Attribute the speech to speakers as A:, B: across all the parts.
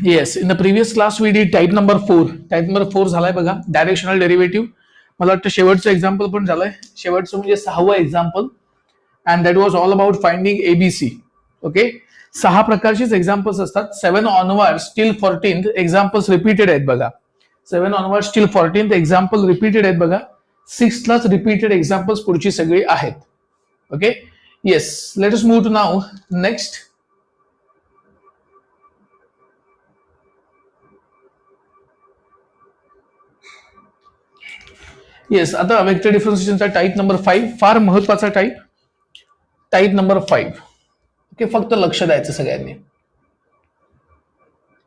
A: Yes, in the previous class we did type number 4. Type number 4 झालाय बघा, directional derivative. मला वाटतं शेवटचं एक्झाम्पल पण झालंय. शेवटचं म्हणजे 6वं example, and that was all about finding ABC. Okay, 6 प्रकारचीच एक्झाम्पल्स असतात. 7 ऑनवर्ड टिल 14 एक्झाम्पल्स रिपीटेड आहेत बघा. 7 ऑनवर्ड टिल 14 एक्झाम्पल रिपीटेड आहेत बघा. 6 लाच रिपीटेड एक्झाम्पल्स पुढची सगळी आहेत. Okay, yes, let us move to now next. Yes, आता वेक्टर डिफरन्शिएशनचा टाईप नंबर 5 फार महत्वाचा टाईप. Type number 5. ओके, फक्त लक्ष द्यायचं सगळ्यांनी.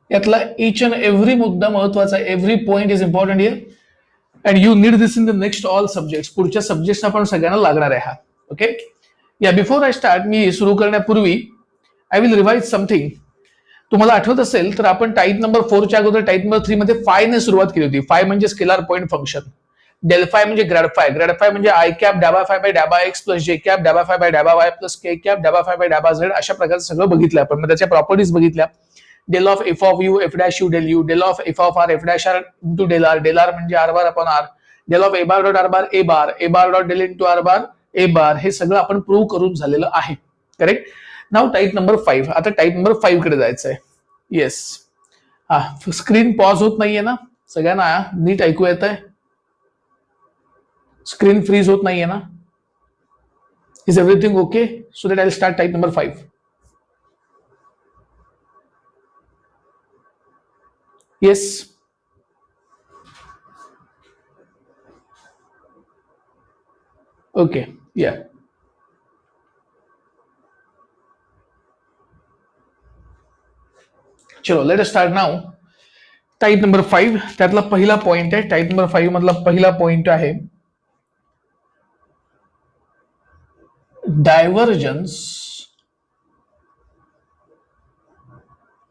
A: यातला इच अँड एव्हरी मुद्दा महत्वाचा आहे. Every point is important here and you need this in the next all subjects. पुढच्या सब्जेक्ट्सना पण सगळ्यांना लागणार आहे हा. ओके, या बिफोर आय स्टार्ट, मी सुरू करण्यापूर्वी आय विल रिवाइज समथिंग. तुम्हाला आठवत असेल तर आपण टाईप नंबर 4च्या अगोदर टाईप नंबर 3 मध्ये फाय ने सुरुवात केली होती. फाय म्हणजे scalar point function. Del phi म्हणजे ग्रॅड फाय. ग्रॅड फाय म्हणजे आय कॅप डॅबा फाय बाय डॅबा एक्स प्लस जे कॅप डॅबा फाय बाय डॅबा वाय प्लस के कॅप डॅबा फाय बाय डॅबा झेड. अशा प्रकारचं सगळं बघितलं आपण. मग त्याच्या प्रॉपर्टीज बघितल्या. Del of F of U F dash U del U. Del of F of R F dash R into del R. Del R म्हणजे R bar upon R. Del of A bar dot R bar A bar. A bar dot del into R bar A bar. हे सगळं आपण prove करून झालेलं आहे. Correct. नाव type number 5. आता type number 5 कडे जायचं आहे. येस, हा स्क्रीन पॉज होत नाहीये ना सगळ्यांना? नीट ऐकू येत आहे? स्क्रीन फ्रीज होत नाहीये ना? Is everything okay? So that I will start type number 5. Yes, okay, या. चलो let us start now. Type number 5 त्यातला पहिला पॉइंट आहे. टाईप नंबर 5 मधला पहिला पॉइंट आहे divergence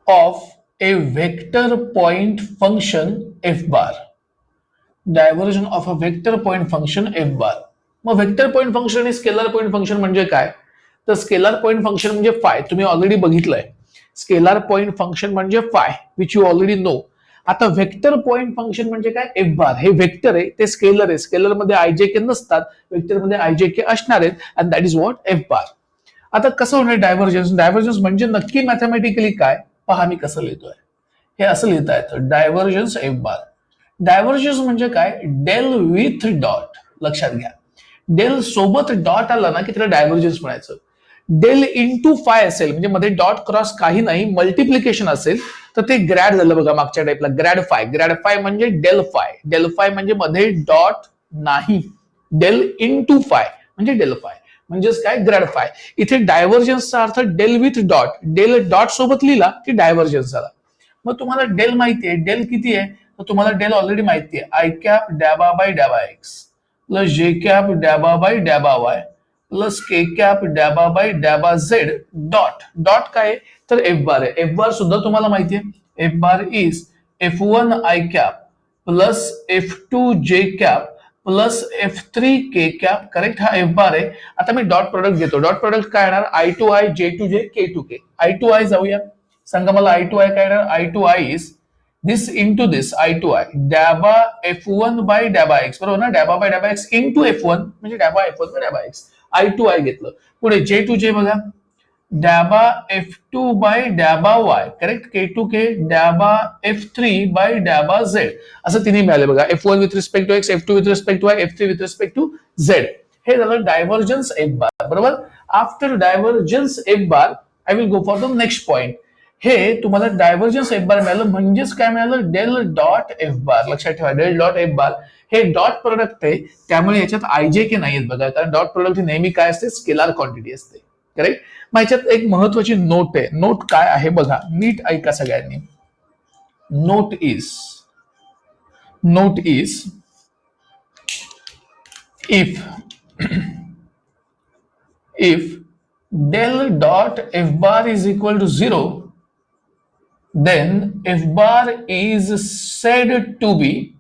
A: of a vector point function F bar. Divergence of a vector point function F bar. मग vector point function आणि स्केलर पॉइंट फंक्शन म्हणजे काय? तर स्केलर पॉइंट फंक्शन म्हणजे फाय. तुम्ही ऑलरेडी बघितलंय. स्केलर पॉइंट फंक्शन म्हणजे phi which you already know. आता वेक्टर पॉइंट फंक्शन म्हणजे काय? F bar. हे वेक्टर आहे, ते स्केलर आहे. स्केलर मध्ये आयजेके नसतात, वेक्टर मध्ये आयजेके असणार आहेत, and that is what F bar. आता कसं होणार डायव्हर्जन्स? डायव्हर्जन्स म्हणजे नक्की मॅथमॅटिकली काय? पहा मी कसं लिहितोय. हे असं लिहिता येतं, डायव्हर्जन्स एफ बार. डायव्हर्जन्स म्हणजे काय? Del with dot. लक्षात घ्या, डेल सोबत डॉट आला ना की त्याला डायव्हर्जन्स म्हणायचं. डेल इंटू फाय असेल म्हणजे मध्ये डॉट क्रॉस काही नाही, मल्टिप्लिकेशन असेल तर ते ग्रॅड झालं बघा मागच्या टाइपला. Grad phi. ग्रॅड फाय म्हणजे डेल फाय. डेल फाय म्हणजे मध्ये डॉट नाही. डेल इंटू फाय म्हणजे डेल फाय म्हणजेच काय? Grad phi. इथे डायव्हर्जन्सचा अर्थ del with dot. Del dot सोबत लिहिला की डायव्हर्जन्स झाला. मग तुम्हाला डेल माहिती आहे. डेल किती आहे? तर तुम्हाला डेल ऑलरेडी माहिती आहे. आय कॅप डॅबा बाय डॅबा एक्स प्लस जे कॅप डॅबा बाय डॅबा वाय प्लस के कॅप डॅबा बाय डॅबा झेड डॉट. डॉट काय? तर एफ बार आहे. एफ बार सुद्धा तुम्हाला माहिती आहे. F bar is F1 I cap plus F2 जे कॅप प्लस F3 के कॅप. करेक्ट, हा एफ बार आहे. आता मी डॉट प्रोडक्ट घेतो. डॉट प्रोडक्ट काय येणार? I2I J2J K2K. I2I जाऊया. सांगा मला I2I काय येणार? I2I is this into this I2I डॅबा F1 बाय डॅबा एक्स. बरोबर ना? डॅबा बाय डॅबा एक्स इंटू F1 म्हणजे डॅबा F1 बाय डॅबा एक्स. I2I घेतलं. पुढे J2J बघा, डॅबा F2 बाय डॅबा वाय. करेक्ट. K2K डॅबा F3 बाय डॅबा झेड. असं तिन्ही मिळाले बघा. F1 with respect to x, F2 with respect to Y, F3 with respect to Z. हे झालं डायव्हर्जन्स एफ बार. बरोबर. After divergence F bar I will go for the next point. हे तुम्हाला डायव्हर्जन्स एफ बार मिळालं म्हणजेच काय मिळालं? Del dot F bar. लक्षात ठेवा, डेल डॉट एफ बार हे डॉट प्रोडक्ट आहे, त्यामुळे याच्यात आयजेके नाही आहेत बघा. कारण डॉट प्रोडक्ट ही नेहमी काय असते? स्केलर क्वांटिटी असते. करेक्ट. मग याच्यात एक महत्वाची नोट आहे. नोट काय आहे बघा, नीट ऐका सगळ्यांनी. Note is if del dot f bar is equal to 0, then f bar is said to be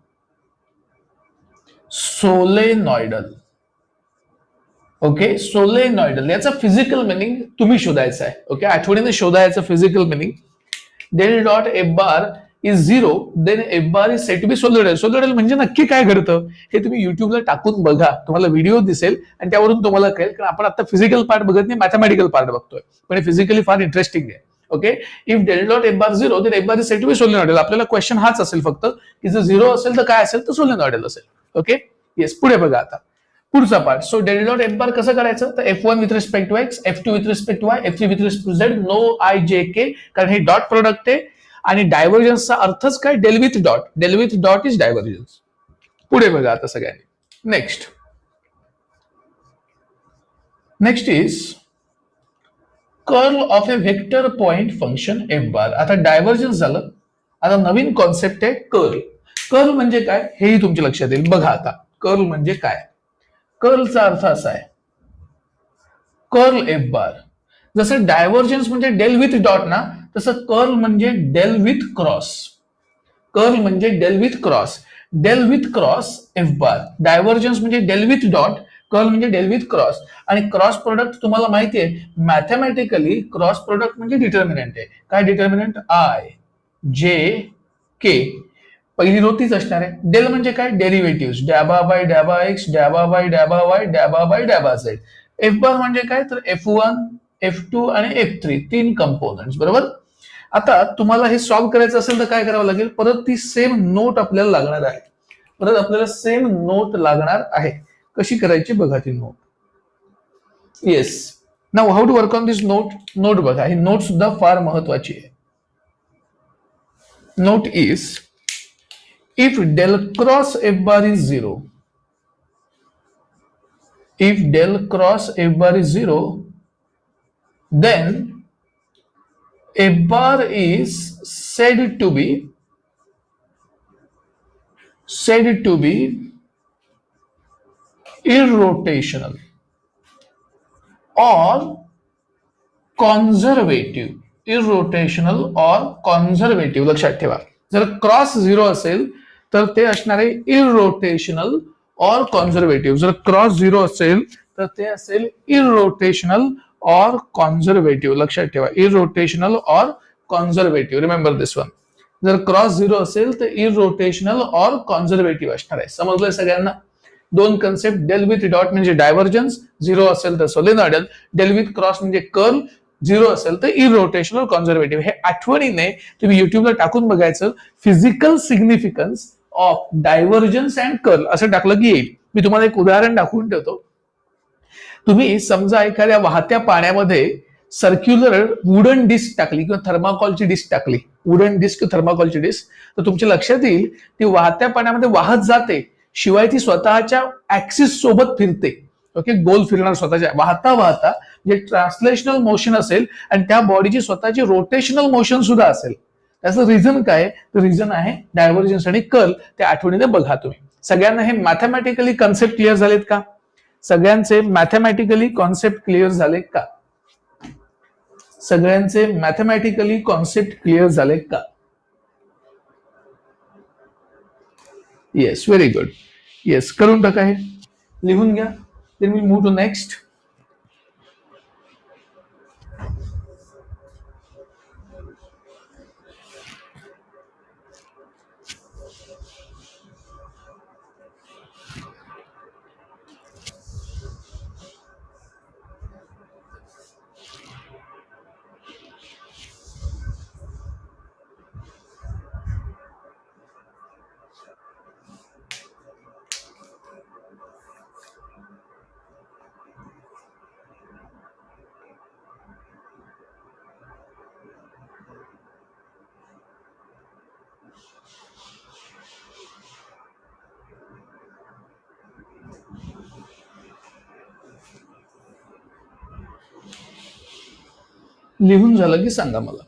A: solenoidal. Okay, solenoidal. याचा फिजिकल मिनिंग तुम्ही शोधायचा आहे. ओके, आठवणीने शोधायचं physical meaning. Del dot F bar is 0, then F bar is set to be solenoidal. Solenoidal म्हणजे नक्की काय घडतं हे तुम्ही युट्यूबला टाकून बघा, तुम्हाला व्हिडिओ दिसेल आणि त्यावरून तुम्हाला कळेल. कारण आपण आता फिजिकल पार्ट बघत नाही, मॅथमॅटिकल पार्ट बघतोय, पण फिजिकली फार इंटरेस्टिंग आहे. Okay, if del dot F bar 0 then F bar is set to be solenoidal. आपल्याला क्वेश्चन हाच असेल फक्त की जर 0 असेल तर काय असेल, तर सोल्युडेल असेल. ओके, येस, पुढे बघा आता पुढचा part. So del dot F bar कसं करायचं, तर F1 with respect to x, F2 with respect to Y, F3 with respect to z, no i j k, कारण हे डॉट प्रोडक्ट आहे. आणि डायव्हर्जन्सचा अर्थच काय, del with dot. Del with dot is divergence. पुढे बघा आता सगळ्यांनी. Next is curl of a vector point function F bar. आता डायव्हर्जन्स झालं, आता नवीन कॉन्सेप्ट आहे कर्ल. कर्ल म्हणजे काय हेही तुमच्या लक्षात येईल. बघा आता कर्ल म्हणजे काय. कर्लचा अर्थ असा आहे, कर्ल एफ बार. जसं डायव्हर्जन्स म्हणजे डेल विथ डॉट ना, तसं कर्ल म्हणजे डेल विथ क्रॉस. कर्ल म्हणजे del with cross. Del with cross F bar. Divergence म्हणजे डेल विथ डॉट, कर्ल म्हणजे डेल विथ क्रॉस. आणि क्रॉस प्रोडक्ट तुम्हाला माहिती आहे, मॅथमॅटिकली क्रॉस प्रोडक्ट म्हणजे डिटर्मिनंट आहे. काय डिटर्मिनंट, आय जे के. पहिली रो तीच असणार आहे. डेल म्हणजे काय, डेरिव्हेटिव्ह, डॅबा बाय डॅबा एक्स, डॅबा बाय डॅबा वाय, डॅबा बाय डॅबा झेड. एफ बार म्हणजे काय, तर F1 F2 आणि F3 तीन कंपोनंट्स. बरोबर. आता तुम्हाला हे सॉल्व्ह करायचं असेल तर काय करावं लागेल, परत ती सेम नोट आपल्याला लागणार आहे. परत आपल्याला सेम नोट लागणार आहे. कशी करायची बघा ती note. Yes, now how to work on this note. Note बघा, ही नोट सुद्धा फार महत्वाची आहे. Note is if del cross f bar is 0, if del cross f bar is 0, then f bar is said to be irrotational or conservative. irrotational or conservative लक्षात ठेवा. जर cross 0 असेल तर ते असणार आहे irrotational or conservative. जर cross 0 असेल तर ते असेल irrotational or conservative. लक्षात ठेवा, irrotational or conservative. Remember this one. जर क्रॉस 0 असेल तर irrotational or conservative असणार आहे. समजलंय सगळ्यांना. दोन कन्सेप्ट, डेल विथ डॉट म्हणजे डायव्हर्जन्स, 0 असेल तर सोलेनॉइडल. डेल विथ क्रॉस म्हणजे कर्ल, 0 असेल तर इरोटेशनल कॉन्झर्वेटिव्ह. हे आठवणीने तुम्ही युट्यूबला टाकून बघायचं, physical significance of divergence and curl असं टाकलं की येईल. मी तुम्हाला एक उदाहरण दाखवून ठेवतो. तुम्ही समजा एखाद्या वाहत्या पाण्यामध्ये सर्क्युलर वुडन डिस्क टाकली किंवा थर्माकॉलची डिस्क टाकली, वुडन डिस्क किंवा थर्माकॉलची डिस्क, तर तुमच्या लक्षात येईल ती वाहत्या पाण्यामध्ये वाहत जाते, शिवाय ती स्वतःच्या ऍक्सिस सोबत फिरते. ओके, गोल फिरणार स्वतःच्या वाहता वाहता, जे ट्रान्सलेशनल मोशन असेल आणि त्या बॉडीची स्वतःची रोटेशनल मोशन सुद्धा असेल. त्याचं रिझन काय, तर रिझन आहे डायव्हर्जन्स आणि कर्ल. त्या आठवणीने बघा तुम्ही. सगळ्यांना हे मॅथमॅटिकली कन्सेप्ट क्लिअर झालेत का? सगळ्यांचे मॅथमॅटिकली कॉन्सेप्ट क्लिअर झाले का? सगळ्यांचे मॅथमॅटिकली कॉन्सेप्ट क्लिअर झाले का? Yes, very good. येस, करून टाका, हे लिहून घ्या. Then we move to next. लिहून झालं की सांगा मला.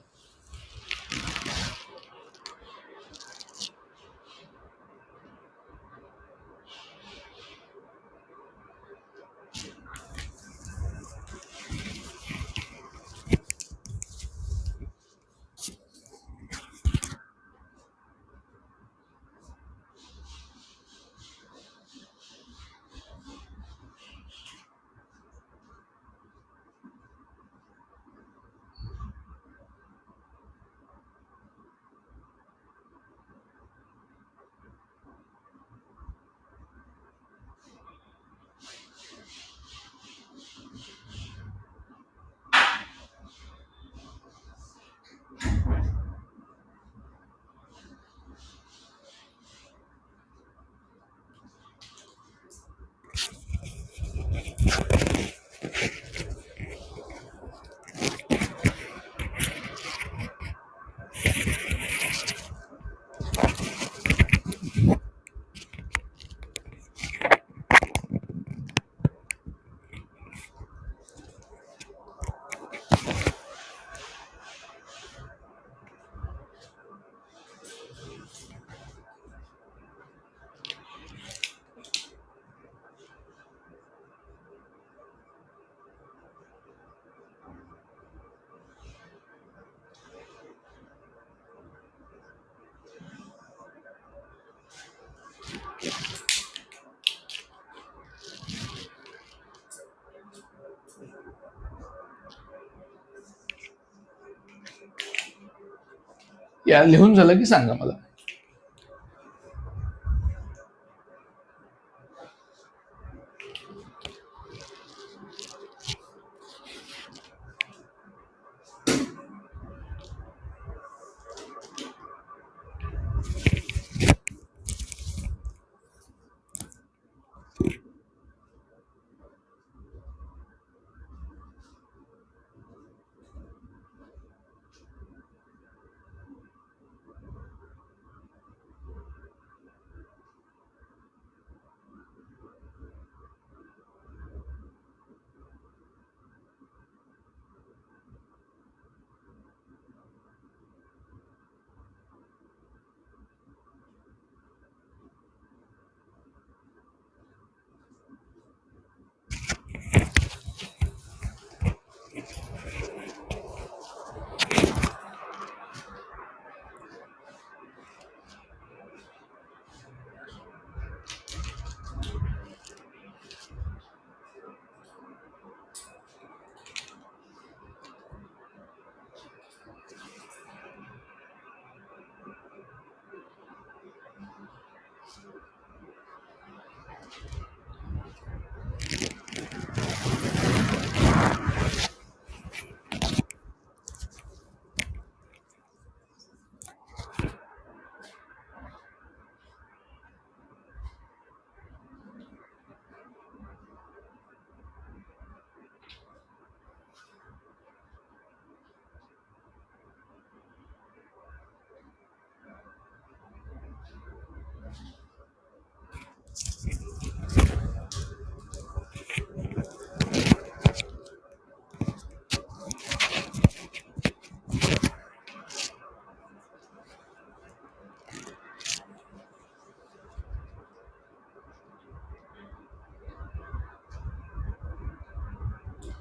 A: या लिहून झालं की सांगा मला.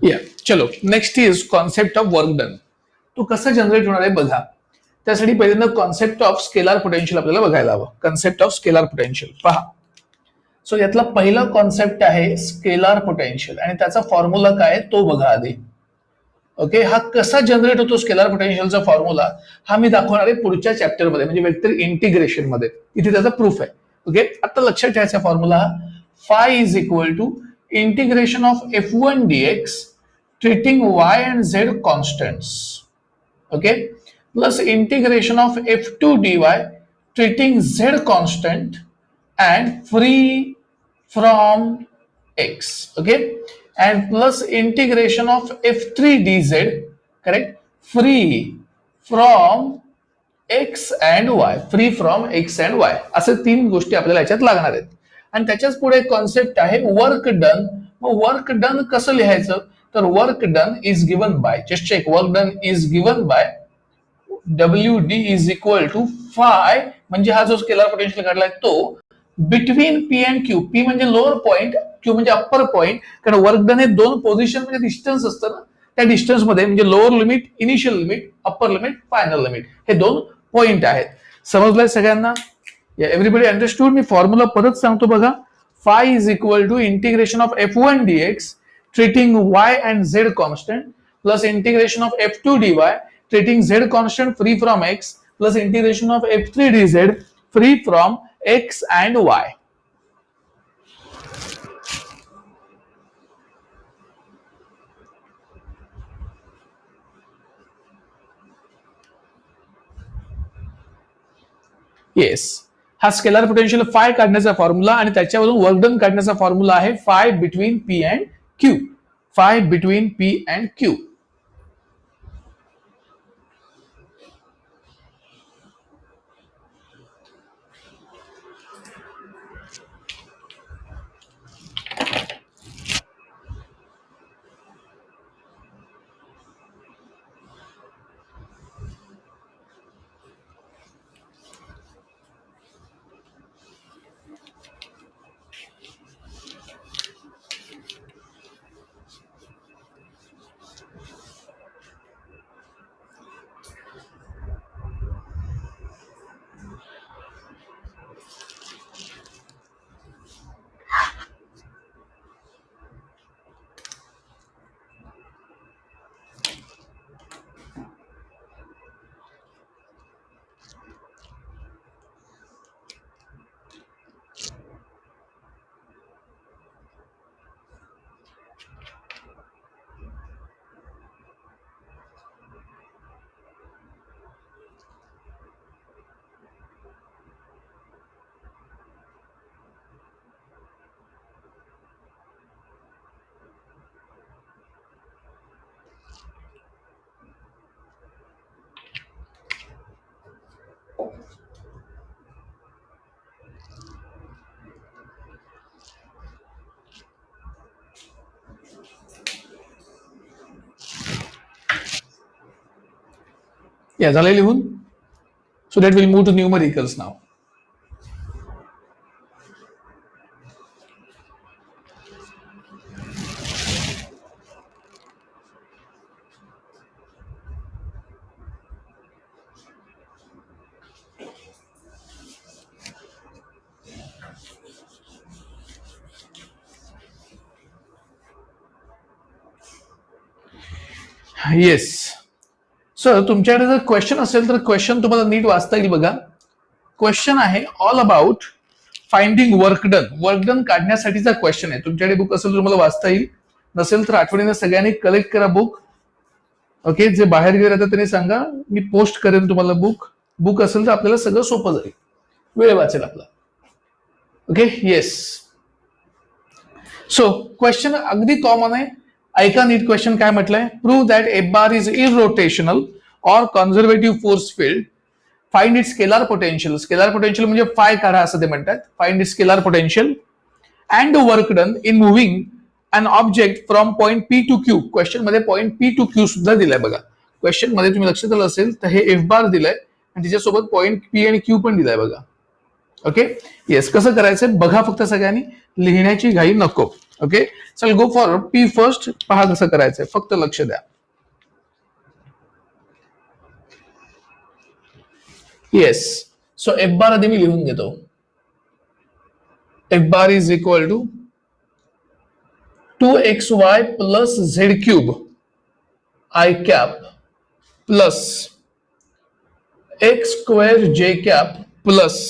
A: या चलो next is concept of work done. तो कसा जनरेट होणार आहे बघा. त्यासाठी पहिल्यांदा कॉन्सेप्ट ऑफ स्केलार पोटेन्शियल आपल्याला बघायला हवं. कॉन्सेप्ट ऑफ स्केलार पोटेन्शियल पहा. सो यातला पहिला कॉन्सेप्ट आहे स्केलार पोटेन्शियल आणि त्याचा फॉर्म्युला काय तो बघा आधी. ओके, हा कसा जनरेट होतो स्केलार पोटेन्शियलचा फॉर्म्युला हा मी दाखवणार आहे पुढच्या चॅप्टर मध्ये म्हणजे वेक्टर इंटिग्रेशन मध्ये. इथे त्याचा प्रूफ आहे. ओके, आता लक्षात ठेवायचा formula phi is equal to integration of f1 dx treating y and z constants, okay, plus integration of f2 dy treating z constant and free from x, okay, and plus integration of f3 dz, correct, free from x and y, free from x and y. असे तीन गोष्टी आपल्याला याच्यात लागणार आहेत. आणि त्याच्याच पुढे कॉन्सेप्ट आहे वर्क डन. मग वर्क डन कसं लिहायचं तर work done is given by, just check, work done is given by WD is equal to phi, म्हणजे हा जो स्केलर पोटेन्शियल काढलाय तो between P and Q. P म्हणजे लोअर पॉइंट, क्यू म्हणजे अप्पर पॉइंट. कारण वर्क डन हे दोन पोझिशन म्हणजे डिस्टन्स असतं ना, त्या डिस्टन्स मध्ये म्हणजे lower limit, initial limit, upper limit, final limit, हे दोन पॉइंट आहेत. समजलंय सगळ्यांना? Everybody understood? मी फॉर्म्युला परत सांगतो बघा. Phi is equal to integration of f1 dx treating y and z constant plus integration of f2 dy treating z constant free from x plus integration of f3 dz free from x and y. Yes, हा scalar potential phi काढण्याचा formula आणि त्याच्यावरून work done काढण्याचा formula आहे phi between P and Q. Phi between P and Q. या झालंय लिहून. So that will move to numericals now. Yes. Sir तुमच्याकडे जर क्वेश्चन असेल तर क्वेश्चन तुम्हाला नीट वाचता येईल बघा. क्वेश्चन आहे all about finding work done. Work done काढण्यासाठीचा क्वेश्चन आहे. तुमच्याकडे बुक असेल तर तुम्हाला वाचता येईल, नसेल तर आठवणीने सगळ्यांनी कलेक्ट करा बुक. ओके, जे बाहेर गेले राहतात त्यांनी सांगा मी पोस्ट करेन तुम्हाला बुक. बुक असेल तर आपल्याला सगळं सोपं जाईल, वेळ वाचेल आपला. Okay, yes. सो क्वेश्चन अगदी कॉमन आहे, ऐका नीट. क्वेश्चन काय म्हटलंय? Prove that F bar is irrotational or conservative force field. Find it scalar potential. Scalar potential म्हणजे फाय काढा असं ते म्हणतात. Find it scalar potential and work done in moving an object from point P to Q. Question मध्ये point P to Q सुद्धा दिलाय बघा. Question मध्ये तुम्ही लक्षात आलं असेल तर हे एफ बार दिलाय आणि त्याच्यासोबत पॉइंट पी आणि क्यू पण दिलाय बघा. Okay, yes. कसं करायचं बघा, फक्त सगळ्यांनी लिहिण्याची घाई नको. ओके, चल गो फॉर पी फर्स्ट. पहा कसं करायचंय, फक्त लक्ष द्या. येस. सो एफ बार आधी मी लिहून घेतो. F bar is equal to 2xy plus z cube i cap plus x square j cap plus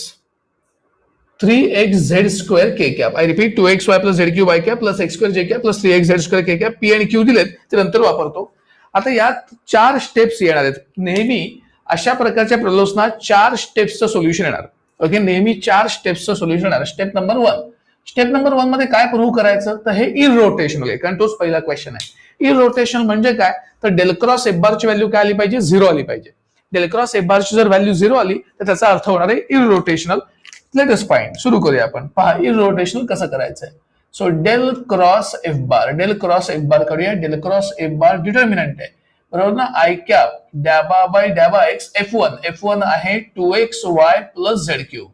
A: 3xz square k cap. I repeat, 2xy plus z cube i cap plus x square j cap plus 3xz square k cap. P आणि Q दिलेत ते नंतर वापरतो. आता यात 4 steps येणार आहेत. नेहमी अशा प्रकारच्या प्रश्नात 4 स्टेप्सचं सोल्युशन येणार. ओके, नेहमी 4 स्टेप्सचं सोल्युशन येणार. Step number 1. स्टेप नंबर 1 मध्ये काय प्रूव्ह करायचं तर हे इररोटेशनल आहे, कारण तोच पहिला क्वेश्चन आहे. इररोटेशनल म्हणजे काय तर डेल क्रॉस एफ बारची व्हॅल्यू काय आली पाहिजे? 0 आली पाहिजे. डेल क्रॉस एफ बारची जर व्हॅल्यू 0 आली तर त्याचा अर्थ होणार आहे इररोटेशनल. Let us find. सुरू करूया आपण. पहा इररोटेशनल कसं करायचंय. सो डेल क्रॉस एफ बार. डेल क्रॉस एफ बार करूया. डेल क्रॉस एफ बार डिटर्मिनंट आहे बरोबर ना. आय कॅप डॅबा बाय डॅबा एक्स. F1 आहे 2xy प्लस झेड क्यूब.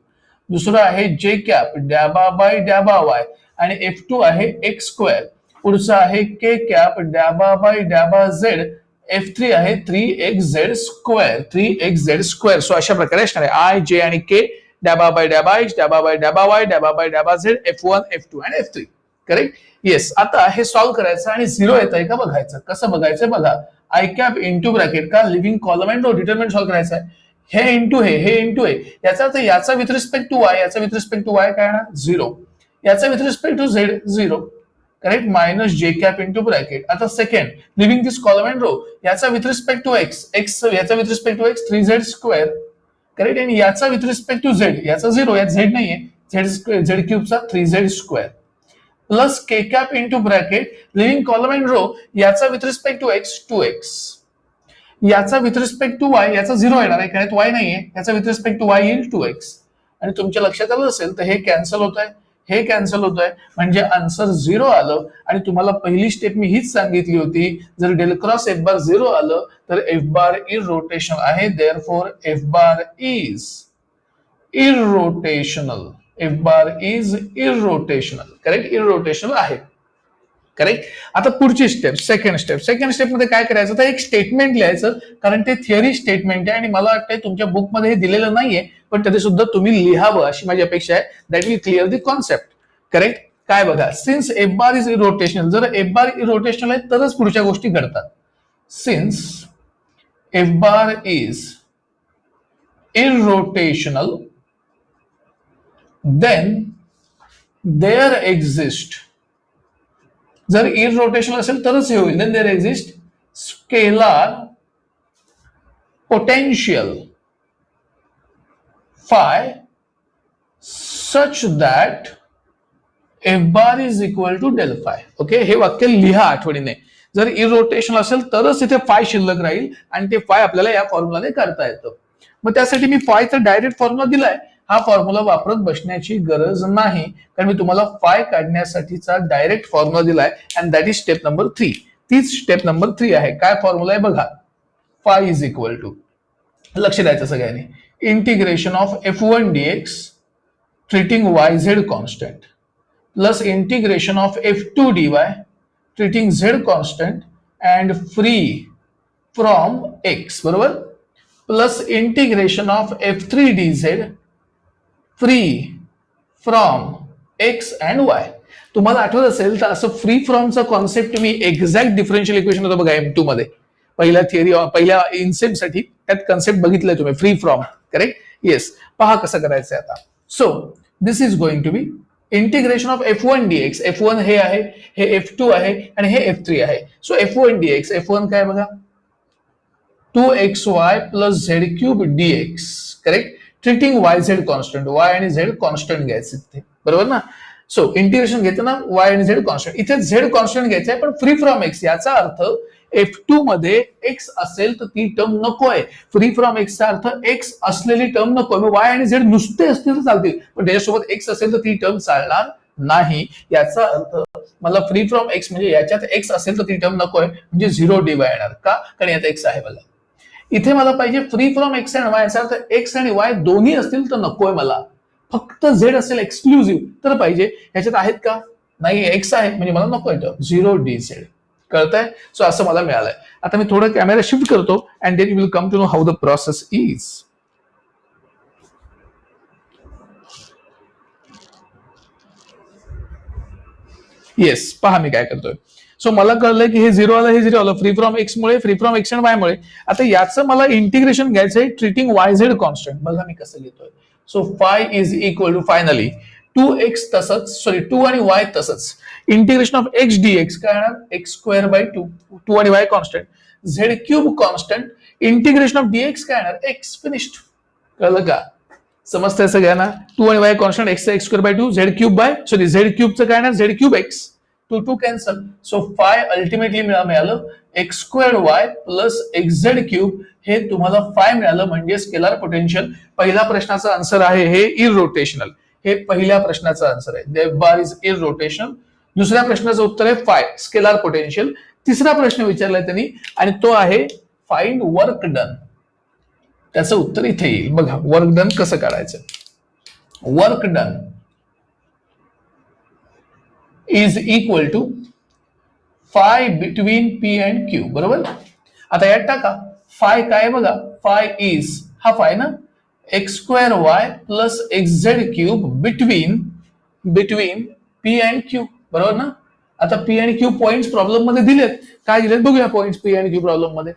A: दुसरं आहे जे कॅप डॅबा बाय डॅबा वाय आणि F2 आहे एक्स स्क्वेअर. पुढचं आहे के कॅप डॅबा बाय डॅबा झेड. F3 आहे 3xz square. 3xz square. So अशा प्रकारे असणार आहे आय जे आणि के डॅबा बाय डॅबा एक्स डॅबा बाय डॅबा वाय डॅबा बाय डॅबा झेड F1 F2 आणि F3. Correct, yes. आता हे सॉल्व्ह करायचं आणि 0 येत आहे का बघायचं. कसं बघायचं बघा. आय कॅप इंटू ब्रॅकेट का leaving column and row determinant solve करायचं आहे. हे इंटू हे इंटू हे. याचा अर्थ याचा विथ रिस्पेक्ट टू वाय, याचा विथ रिस्पेक्ट टू वाय काय येणार 0. याचा with respect to Z 0. Correct, minus जे कॅप इंटू ब्रॅकेट. आता second leaving this column and row. याचा विथ रिस्पेक्ट टू एक्स, याचा with respect to X 3z square. Correct, आणि याचा विथ रिस्पेक्ट टू झेड, याचा 0, यात झेड नाहीये. Z क्यूबचा 3z square plus K cap into bracket leaving column and row. याचा with respect to X 2x. याचा with respect to Y, याचा 0 येणार आहे कारण वाय नाहीये. याचा विथ रिस्पेक्ट टू वाय येईल 2x. आणि तुमच्या लक्षात आलं असेल तर हे कॅन्सल होत आहे, हे कॅन्सल होत आहे, म्हणजे आन्सर 0 आलं. आणि तुम्हाला पहिली स्टेप मी हीच सांगितली होती, जर डेल क्रॉस एफ बार 0 आलं तर एफ बार इररोटेशनल आहे. Therefore F bar is irrotational. F bar is irrotational. Correct, irrotational आहे. करेक्ट. आता पुढची step, second step. Second step मध्ये काय करायचं तर एक स्टेटमेंट लिहायचं, कारण ते थिअरी स्टेटमेंट आहे आणि मला वाटतंय तुमच्या बुकमध्ये हे दिलेलं नाहीये, पण तरी सुद्धा तुम्ही लिहावं अशी माझी अपेक्षा आहे. That will clear the concept. Correct, काय बघा. Since F bar is irrotational. जर एफ बार इररोटेशनल आहे तरच पुढच्या गोष्टी घडतात. Since F bar is irrotational then there exist. जर इररोटेशनल असेल तरच हे होईल. then there exist scalar potential phi such that f bar is equal to del phi. Okay, हे वाक्य लिहा आठवणीने. जर इररोटेशनल असेल तरच इथे फाय शिल्लक राहील आणि ते फाय आपल्याला या फॉर्म्युलाने करता येतं. मग त्यासाठी मी फायचा डायरेक्ट फॉर्म्युला दिलाय. हा फॉर्म्युला वापरत बसण्याची गरज नाही, कारण मी तुम्हाला फाय काढण्यासाठीचा डायरेक्ट फॉर्म्युला दिलाय and that is step number 3. तीच स्टेप नंबर 3 आहे. काय फॉर्म्युला आहे बघा. फाय इज इक्वल टू लक्ष द्यायचं सगळ्यांनी. Integration of F1 dx treating yz constant plus integration of F2 dy treating z constant and free from x, बरोबर, plus integration of F3 dz free from x and Y. तुम्हाला आठवत असेल तर असं free फ्रॉमचा concept मी exact differential equation होतं बघा M2 मध्ये, पहिल्या थिअरी पहिल्या इन्सेप्टसाठी त्यात कन्सेप्ट बघितलंय तुम्ही, फ्री फ्रॉम, करेक्ट. येस, पहा कसं करायचंय आता. So this is going to be integration of F1 dx. F1 हे आहे, हे F2 आहे आणि हे F3 आहे. सो F1 dx, F1 काय बघा, 2xy plus z cube dx, correct. Treating Y Z constant, Y आणि झेड कॉन्स्टंट घ्यायचे इथे, बरोबर ना. सो इंटिग्रेशन घेते ना वाय आणि झेड कॉन्स्टंट, इथे झेड कॉन्स्टंट घ्यायचं आहे पण फ्री फ्रॉम एक्स. याचा अर्थ F2 मध्ये एक्स असेल तर ती टर्म नकोय. फ्री फ्रॉम एक्सचा अर्थ एक्स असलेली टर्म नकोय. मग वाय आणि झेड नुसते असतील तर चालतील, पण त्याच्यासोबत एक्स असेल तर ती टर्म चालणार नाही. याचा अर्थ मला फ्री फ्रॉम एक्स म्हणजे याच्यात एक्स असेल तर ती टर्म नकोय, म्हणजे 0 dy येणार का, कारण यात एक्स आहे मला. इथे मला पाहिजे free from x and Y, याचा अर्थ एक्स आणि वाय दोन्ही असतील तर नकोय मला, फक्त झेड असेल एक्सक्लुझिव्ह तर पाहिजे. ह्याच्यात आहेत का, नाही, एक्स आहे म्हणजे मला नकोय टर्म 0 dz. कळतंय. सो असं मला मिळालंय. आता मी थोडं कॅमेरा शिफ्ट करतो and then you will come to know how the process is. Yes, पहा मी काय करतोय. सो मला कळलंय की हे 0 आलं, हे 0 आलं, फ्री फ्रॉम एक्स मुळे, free from x and Y मुळे. आता याचं मला इंटिग्रेशन घ्यायचंय ट्रीटिंग वाय झेड कॉन्स्टंट. बघा मी कसं घेतोय. So phi is equal to finally 2x तसंच, सॉरी 2 आणि y तसंच, इंटिग्रेशन ऑफ एक्स dx काय येणार, एक्स स्क्वेअर बाय 2, 2 आणि y constant, Z cube constant, integration of dx काय येणार, एक्स. फिनिश्ड. कळलं का, समजतंय सगळ्यांना. 2 आणि y constant, X square by 2, Z cube by, sorry Z क्यूबचं काय येणार, Z cube X, 2 2 cancel. So phi ultimately मिळालं X square Y plus x Z cube. हे तुम्हाला फाय मिळालं म्हणजे स्केलर पोटेन्शियल. पहिल्या प्रश्नाचा आन्सर आहे हे इररोटेशनल. हे पहिल्या प्रश्नाचं आन्सर आहे, द बार इज इररोटेशनल. दुसऱ्या प्रश्नाचं उत्तर आहे फाय, स्केलर पोटेन्शियल. तिसरा प्रश्न विचारलाय त्यांनी आणि तो आहे फाइंड वर्क डन. त्याचं उत्तर इथे येईल. बघा वर्क डन कसं काढायचं. Work done is equal to phi between P and Q, बरोबर. आता यात टाका फाय काय बघा, फाय इज, हा फाय ना, x square Y plus x Z cube between between P and Q, बरोबर ना. आता P and Q point problem मध्ये दिलेत, काय दिलेत बघूया point P and Q problem मध्ये.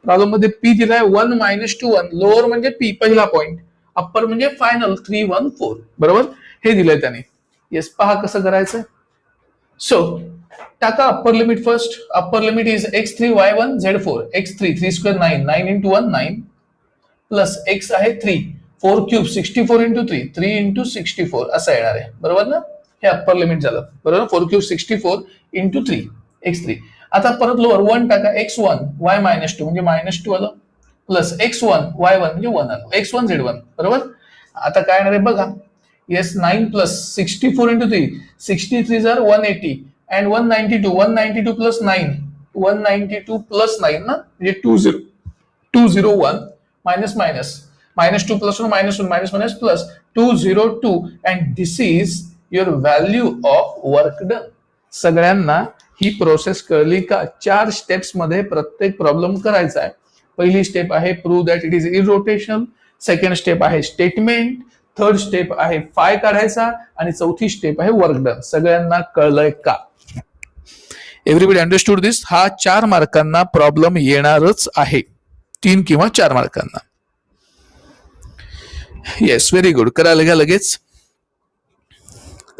A: प्रॉब्लेम मध्ये पी दिलाय 1 - 2 1, लोअर म्हणजे पी पहिला पॉइंट, अप्पर म्हणजे फायनल 3 1 4, बरोबर. हे दिलंय त्याने. येस, पहा कसं करायचं. सो टाका upper limit first. Upper limit is x3 y1 z4, x3 3 square 9, 9 into 1 9 plus x आहे 3, 4 क्यूब 64 into 3, 3 into 64 असं येणार आहे, बरोबर ना. हे अप्पर लिमिट झालं, बरोबर. 4 क्यूब 64 into 3 x3. आता परत लोअर 1 टाका, x1 y -2 म्हणजे -2 आलं, प्लस x1 y1 म्हणजे 1 आलं, x1 z1, बरोबर. आता काय येणार आहे बघा. Yes, 9 plus 64 into 3, 63 are 180 and 192, 192 plus 9, 192 plus 9 ना, म्हणजे 20 201 minus minus, -2 plus 1 -1 minus plus 202 and this is your value of work done. सगळ्यांना ही प्रोसेस कळली का. 4 स्टेप्स मध्ये प्रत्येक प्रॉब्लेम करायचा आहे. पहिली स्टेप आहे prove that it is irrotational, second step आहे स्टेटमेंट, थर्ड स्टेप आहे फाय काढायचा आणि चौथी स्टेप आहे वर्क डन. सगळ्यांना कळलंय का. एव्हरीबडी अंडरस्टूड दिस. हा 4 मार्कांना प्रॉब्लेम येणारच आहे, 3 किंवा 4 मार्कांना. Yes, very good. करायला घ्या लगेच,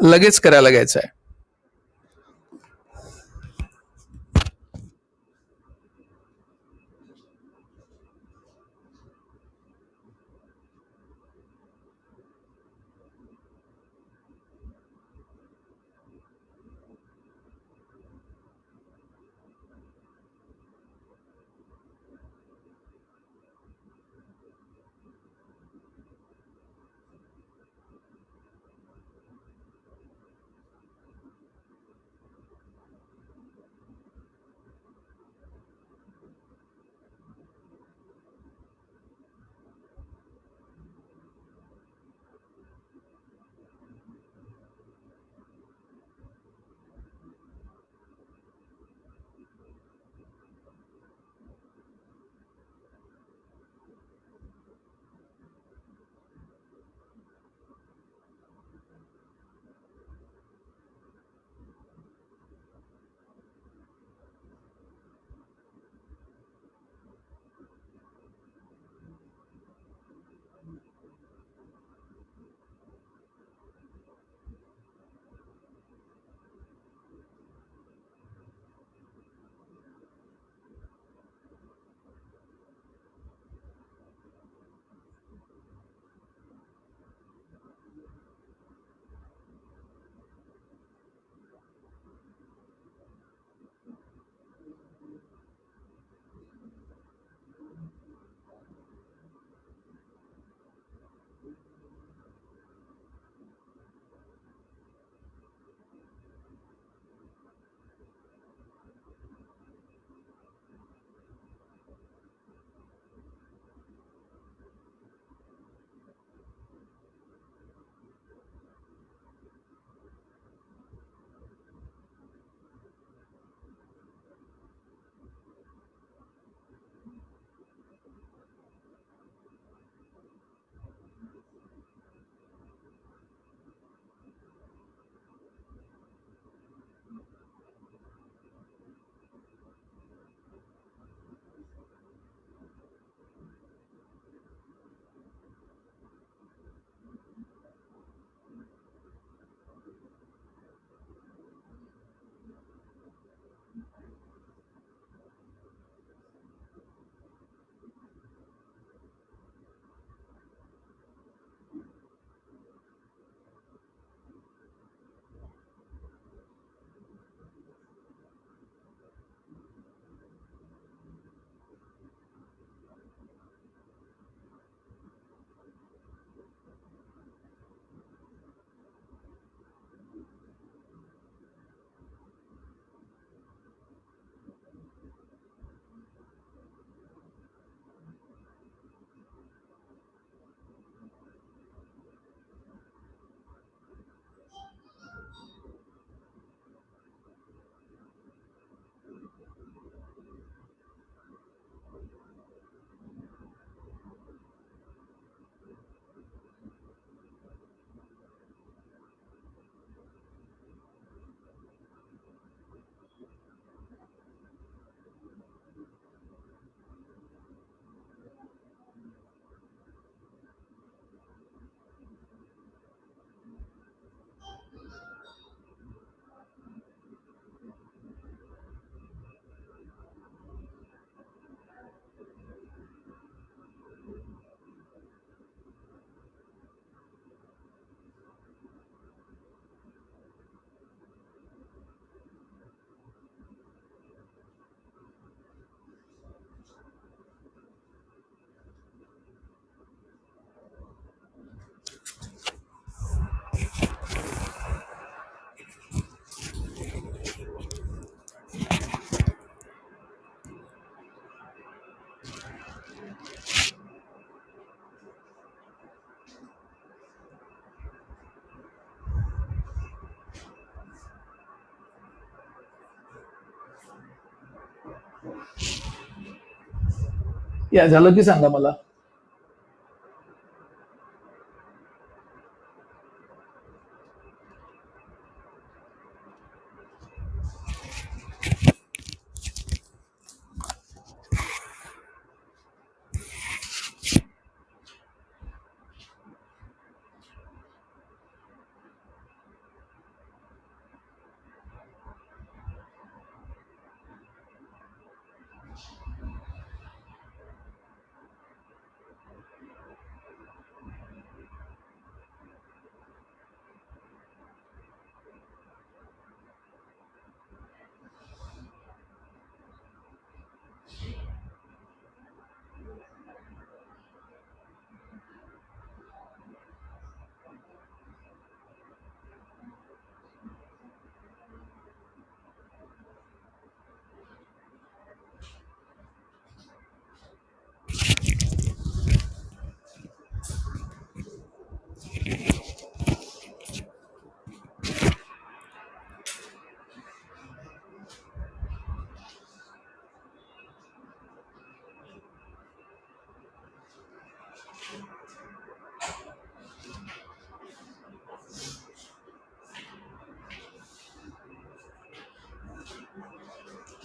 A: लगेच करायला घ्यायचं आहे. या झालं की सांगा मला.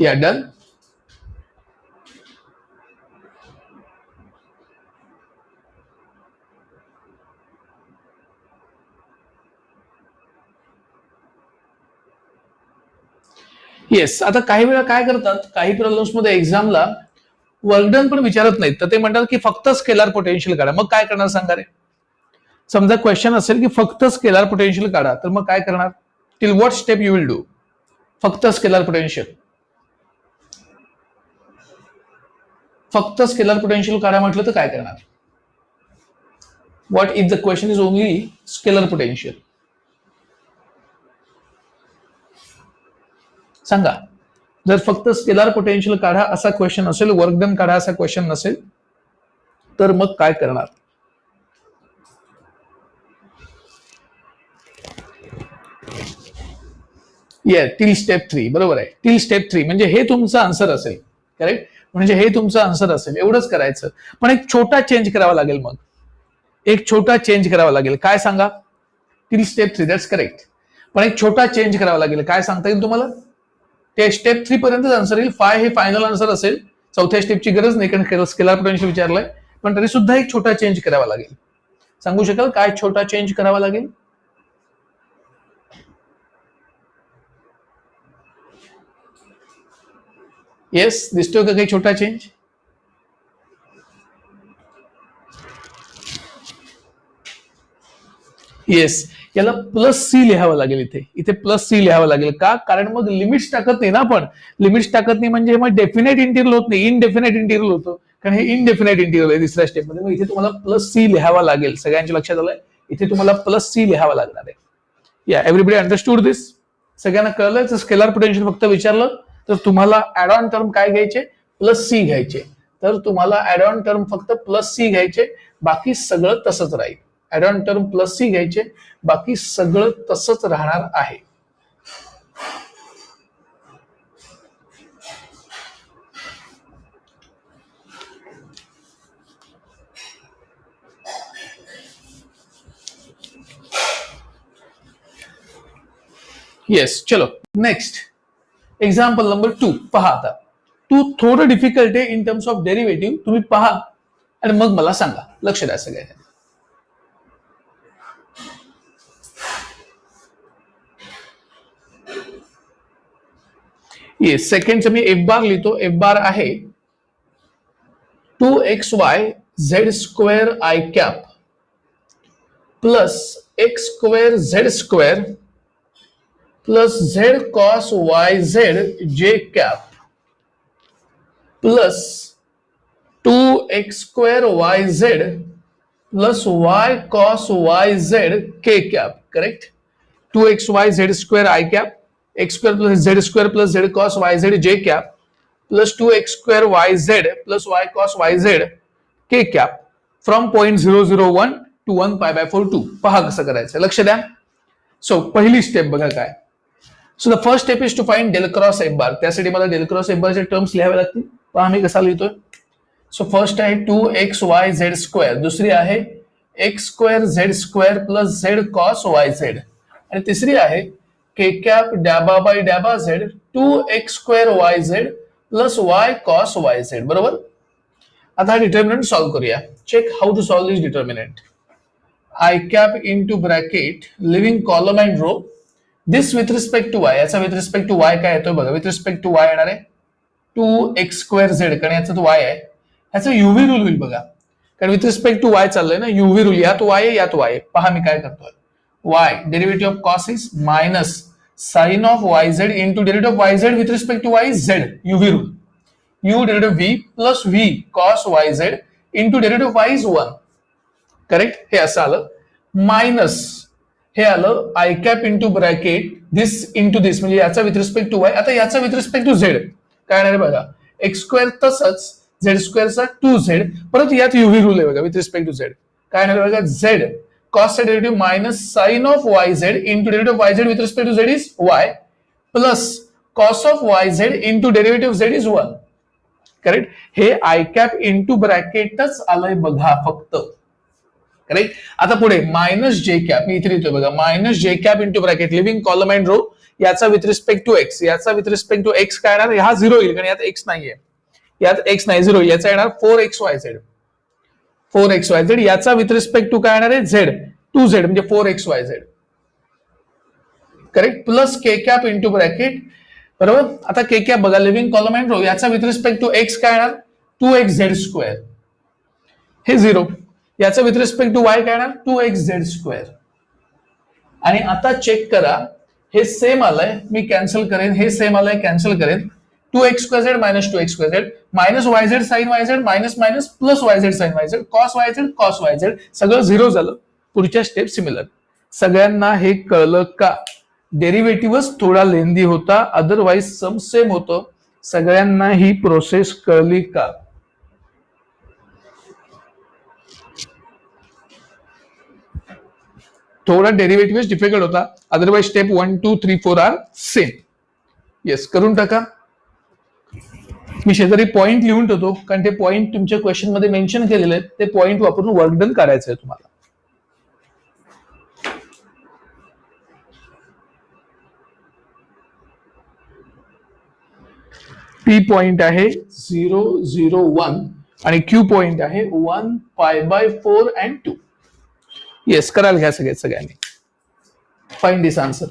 A: या डन. येस. आता काही वेळा काय करतात, काही प्रॉब्लेम्स मध्ये एक्झामला वर्कडन पण विचारत नाहीत, तर ते म्हणतात की फक्त स्केलार पोटेन्शियल काढा. मग काय करणार सांगा रे? समजा क्वेश्चन असेल की फक्त स्केलार पोटेन्शियल काढा, तर मग काय करणार? Till what step you will do? फक्त स्केलार पोटेन्शियल, फक्त स्केलार पोटेन्शियल काढा म्हटलं तर काय करणार? What if the question is only scalar potential? सांगा. जर फक्त स्केलार पोटेन्शियल काढा असा क्वेश्चन असेल, वर्क डन काढा असा क्वेश्चन नसेल, तर मग काय करणार? Till step 3. बरोबर आहे. टिल स्टेप 3 म्हणजे हे तुमचं आन्सर असेल. करेक्ट. म्हणजे हे तुमचं आन्सर असेल, एवढंच करायचं. पण एक छोटा चेंज करावा लागेल. मग एक छोटा चेंज करावा लागेल. काय सांगा? Till step 3. That's correct. पण एक छोटा चेंज करावा लागेल. काय सांगता येईल तुम्हाला? ते स्टेप 3 पर्यंतच आन्सर येईल. 5 हे फायनल आन्सर असेल. चौथ्या स्टेपची गरज नाही, कारण स्केलार पोटेन्शियल विचारलंय. पण तरी सुद्धा एक छोटा चेंज करावा लागेल. सांगू शकाल काय छोटा चेंज करावा लागेल? येस, दिसतोय का काही छोटा चेंज? येस. याला प्लस सी लिहावं लागेल. इथे प्लस सी लिहावं लागेल. का? कारण मग लिमिट्स टाकत नाही ना आपण. लिमिट्स टाकत नाही म्हणजे मग डेफिनेट इंटिग्रल होत नाही, इनडेफिनेट इंटिग्रल होतं. कारण हे इनडेफिनेट इंटिग्रल आहे तिसऱ्या स्टेपमध्ये. मग इथे तुम्हाला प्लस सी लिहावा लागेल. सगळ्यांच्या लक्षात आलंय? इथे तुम्हाला प्लस सी लिहावा लागणार आहे. या एव्हरीबडी अंडरस्टूड दिस? सगळ्यांना कळलं? तर स्केलार पोटेन्शियल फक्त विचारलं तर तुम्हाला ऍड ऑन टर्म काय घ्यायचे? प्लस सी घ्यायचे. तर तुम्हाला ऍड ऑन टर्म फक्त प्लस सी घ्यायचे, बाकी सगळं तसंच राहील. Add on term plus C घ्यायचे, बाकी सगळं तसंच राहणार आहे. येस. चलो नेक्स्ट एक्झाम्पल नंबर 2 पहा. आता 2 थोडं डिफिकल्ट आहे इन टर्म्स ऑफ डेरिव्हेटिव्ह. तुम्ही पहा आणि मग मला सांगा. लक्ष द्या सगळ्यांना. येस. सेकंडचं मी एफ बार लिहितो. एफ बार आहे 2xy z square I cap plus x square Z square plus z cos yz j cap plus 2x square yz plus y cos yz k cap. Correct. 2xy z square I cap, x square plus z square plus z cos yz j cap plus 2x square yz plus y cos yz k cap from point 001 to 1 pi by 4 2. पहा कसं करायचं, लक्ष द्या. So पहिली step बघा काय. So the first step is to find del cross F bar. त्यासाठी मला डेल क्रॉस एफ बारचे टर्म्स लिहावे लागतील. पहा मी कसा लिहितोय. सो फर्स्ट आहे 2xyz², दुसरी आहे x²z² plus z cos yz, आणि तिसरी आहे k कॅप डॅबा बाय डॅबा z 2x²yz plus y cos yz. बरोबर. आता हा डिटर्मिनंट सॉल्व्ह करूया. Check how to solve this determinant. I cap into bracket leaving column and row this with respect to y. याचा विथ रिस्पेक्ट टू y काय येतोय बघा. With respect to y येणार आहे 2x²z, कारण याचा तो y आहे. ह्याचा युव्ही रूल होईल बघा, कारण विथ रिस्पेक्ट टू y चाललंय ना. युव्ही रूल, यात y आहे यात y आहे. पहा मी काय करतोय. y derivative of cos is minus sine of yz into derivative of yz with respect to y is z. UV rule. u derivative v plus v cos yz into derivative y is 1. Correct. हे असं आलं. Minus हे आलं I cap into bracket this into this, म्हणजे याचा with respect to Y. आता याचा with respect to Z काय येणार आहे बघा. x² तसंच z²चा 2z, परत यात युव्ही रूल आहे बघा. विथ रिस्पेक्ट टू झेड काय येणार आहे बघा. z कॉसचा derivative minus sine of yz into derivative yz with respect to z is y plus cos of yz into derivative z is 1. Correct. हे आय कॅप इंटू ब्रॅकेटच आलंय बघा फक्त. करेक्ट. आता पुढे मायनस जे कॅप, मी इथे लिहितोय बघा. मायनस जे cap into bracket leaving column and row, याचा विथ रिस्पेक्ट टू एक्स. याचा विथ रिस्पेक्ट टू एक्स काय येणार. हा झिरो येईल कारण यात एक्स नाहीये. यात एक्स नाही, झिरो. याचा येणार 4xyz. 4xyz याचा विथ रिस्पेक्ट टू काय येणार आहे. झेड 2z म्हणजे 4xyz. Correct. Plus K cap into bracket. बरोबर. आता के कॅप बघा लिव्हिंग कॉलम अँड रो, याचा विथ रिस्पेक्ट टू एक्स काय येणार 2xz². हे झिरो. याचा विथ रिस्पेक्ट टू वाय काय येणार 2xz². आणि आता चेक करा, हे सेम आलंय, मी कॅन्सल करेन. हे सेम आलंय, कॅन्सल करेन. 2x² minus 2x² minus yz sine yz minus minus plus yz sine yz cos yz cos yz सगळं झिरो झालं. पुढच्या स्टेप सिमिलर. सगळ्यांना हे कळलं का. डेरिव्हेटिव्हच थोडा लेंदी होता, अदरवाईज सम सेम होतं. सगळ्यांना ही प्रोसेस कळली का. थोडा डेरिव्हेटिव्ह डिफिकल्ट होता, otherwise step 1 2 3 4 are same. Yes, करून टाका. मी शेजारी पॉइंट लिहून ठेवतो, कारण ते पॉइंट तुमच्या क्वेश्चन मध्ये मेन्शन केलेले आहेत. ते पॉइंट वापरून वर्क डन करायचं आहे तुम्हाला. पी पॉइंट आहे 0 0 1 आणि क्यू पॉइंट आहे 1 π/4 and 2. येस, करायला घ्या सगळ्यांनी. फाइंड दिस आन्सर.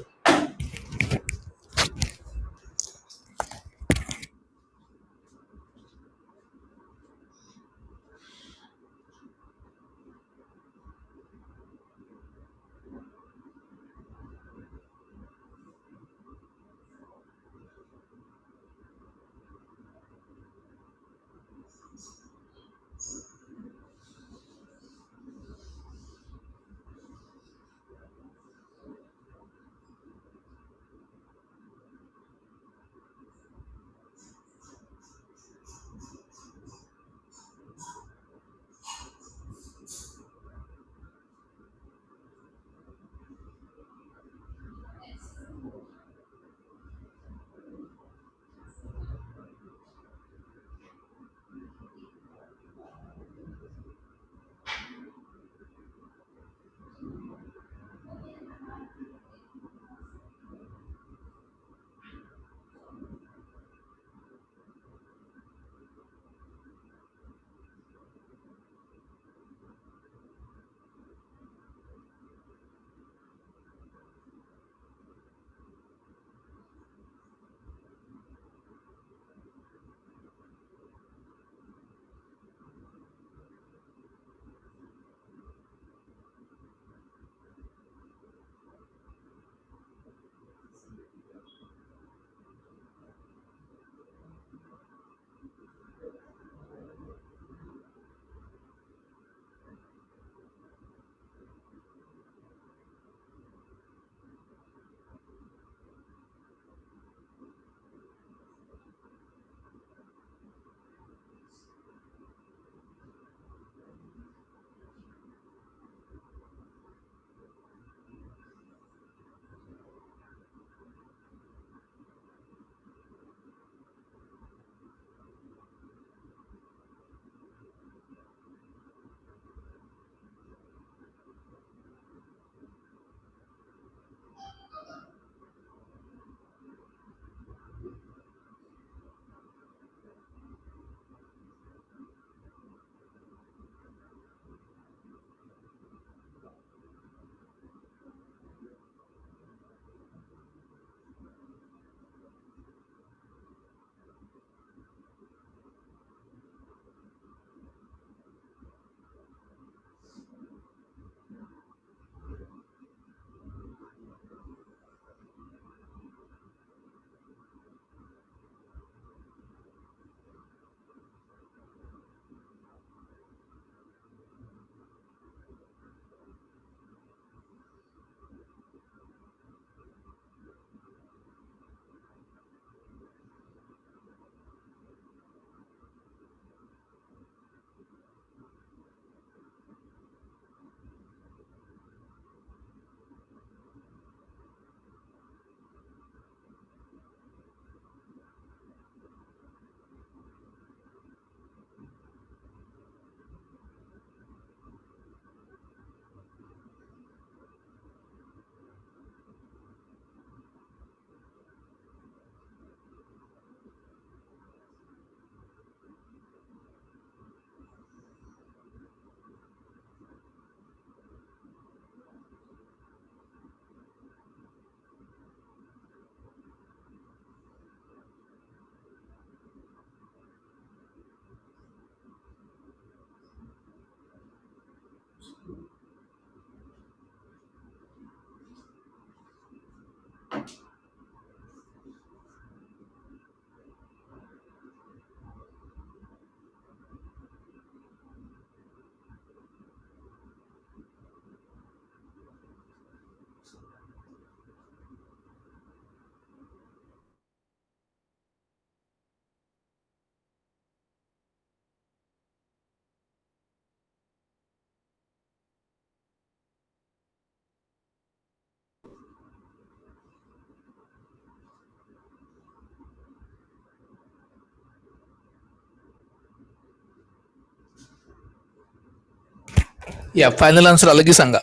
A: या फायनल आन्सर आलं की सांगा.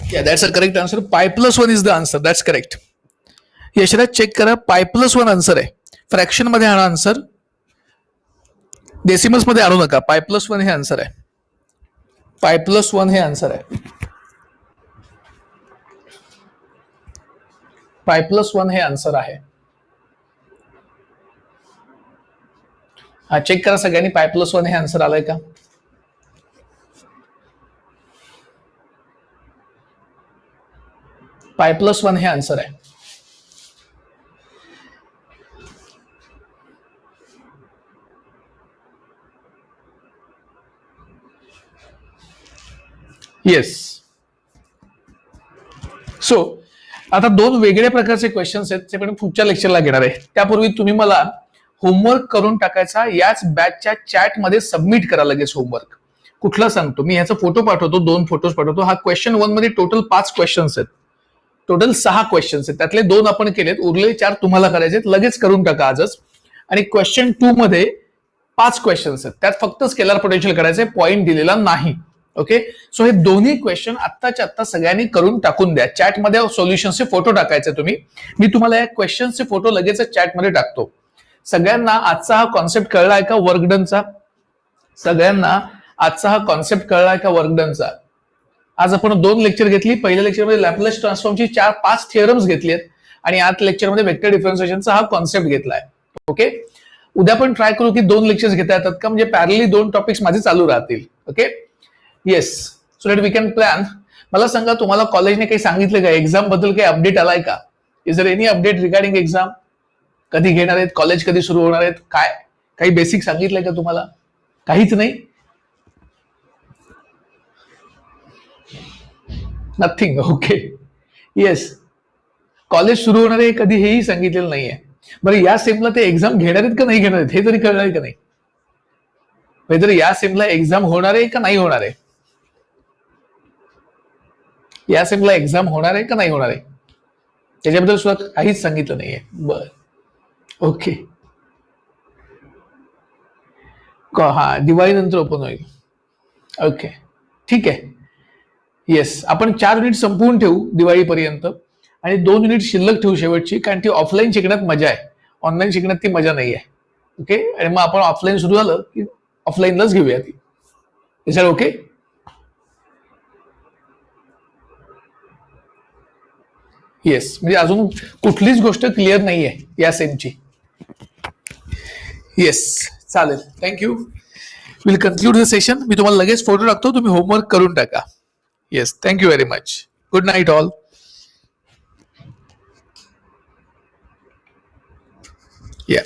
A: Yeah, that's a correct answer. Pi plus 1 is the answer. That's correct. Yashraj check करा, पाय प्लस 1 आन्सर आहे. फ्रॅक्शन मध्ये आणा आन्सर, डेसिमल्स मध्ये आणू नका. पाय प्लस 1 हे आन्सर आहे. पाय प्लस 1 हे आन्सर आहे. पाय प्लस 1 हे आन्सर आहे. हा चेक करा सगळ्यांनी, पाय प्लस 1 हे आन्सर आलंय का. पाय प्लस 1 हे आन्सर आहे. येस. सो आता दोन वेगळ्या प्रकारचे क्वेश्चन्स आहेत, ते पण पुढच्या लेक्चरला घेणार आहे. त्यापूर्वी तुम्ही मला होमवर्क करून टाकायचा, याच बॅचच्या चॅट मध्ये सबमिट करा लगेच होमवर्क. कुठला सांगतो मी, ह्याचा फोटो पाठवतो, 2 फोटोज पाठवतो. हा क्वेश्चन 1 मध्ये टोटल 5 क्वेश्चन्स आहेत. टोटल 6 क्वेश्चन्स आहेत, त्यातले 2 आपण केलेत, उरलेले 4 तुम्हाला करायचे. लगेच करून टाका आजच. आणि क्वेश्चन 2 मध्ये 5 क्वेश्चन्स आहेत, त्यात फक्त स्केलर पोटेन्शियल करायचे, पॉईंट दिलेला नाही. ओके. सो हे दोन्ही क्वेश्चन आत्ताच्या आत्ता सगळ्यांनी करून टाकून द्या. चॅटमध्ये सोल्युशनचे फोटो टाकायचे तुम्ही. मी तुम्हाला या क्वेश्चनचे फोटो लगेच चॅटमध्ये टाकतो. सगळ्यांना आजचा हा कॉन्सेप्ट कळलाय का वर्कडनचा? सगळ्यांना आजचा हा कॉन्सेप्ट कळलाय का वर्कडनचा? आज आपण 2 लेक्चर घेतली. पहिल्या लेक्चरमध्ये लॅपलेस ट्रान्सफॉर्मची 4-5 थिअरम्स घेतली आहेत आणि आज लेक्चरमध्ये वेक्टर डिफरन्शिएशनचा हा कॉन्सेप्ट घेतलाय. ओके. उद्या पण ट्राय करू की 2 लेक्चर्स घेता येतात का, म्हणजे पॅरलली 2 टॉपिक्स माझे चालू राहतील. Okay. Yes. So let we can plan. मला सांगा, तुम्हाला कॉलेजने काही सांगितलं का, एक्झाम बद्दल काही अपडेट आलाय का? Is there any update regarding exam? कधी घेणार आहेत, कॉलेज कधी सुरू होणार आहेत, काय काही बेसिक सांगितलंय का तुम्हाला? काहीच नाही. नथिंग. ओके. येस. कॉलेज सुरू होणार आहे कधी हेही सांगितलेलं नाहीये. बरं, या सेमला ते एक्झाम घेणार आहेत का नाही घेणार आहेत हे तरी कळलंय का नाही? वेदर या सेमला एक्झाम होणार आहे का नाही होणार आहे? या सेमला एक्झाम होणार आहे का नाही होणार आहे त्याच्याबद्दल सुद्धा काहीच सांगितलं नाहीये. बर. ओके. हा, दिवाळीनंतर ओपन होईल. ओके, ठीक आहे. येस, आपण 4 युनिट संपवून ठेवू दिवाळीपर्यंत आणि 2 युनिट शिल्लक ठेवू शेवटची, कारण ती ऑफलाईन शिकण्यात मजा आहे, ऑनलाईन शिकण्यात ती मजा नाही आहे. ओके. आणि मग आपण ऑफलाईन सुरू झालं की ऑफलाईनलाच घेऊया ती. Is that okay? येस, म्हणजे अजून कुठलीच गोष्ट क्लिअर नाहीये या सेमची. येस, चालेल. Thank you. Will conclude the session. मी तुम्हाला लगेच फोटो टाकतो, तुम्ही होमवर्क करून टाका. Yes, thank you very much. Good night all. या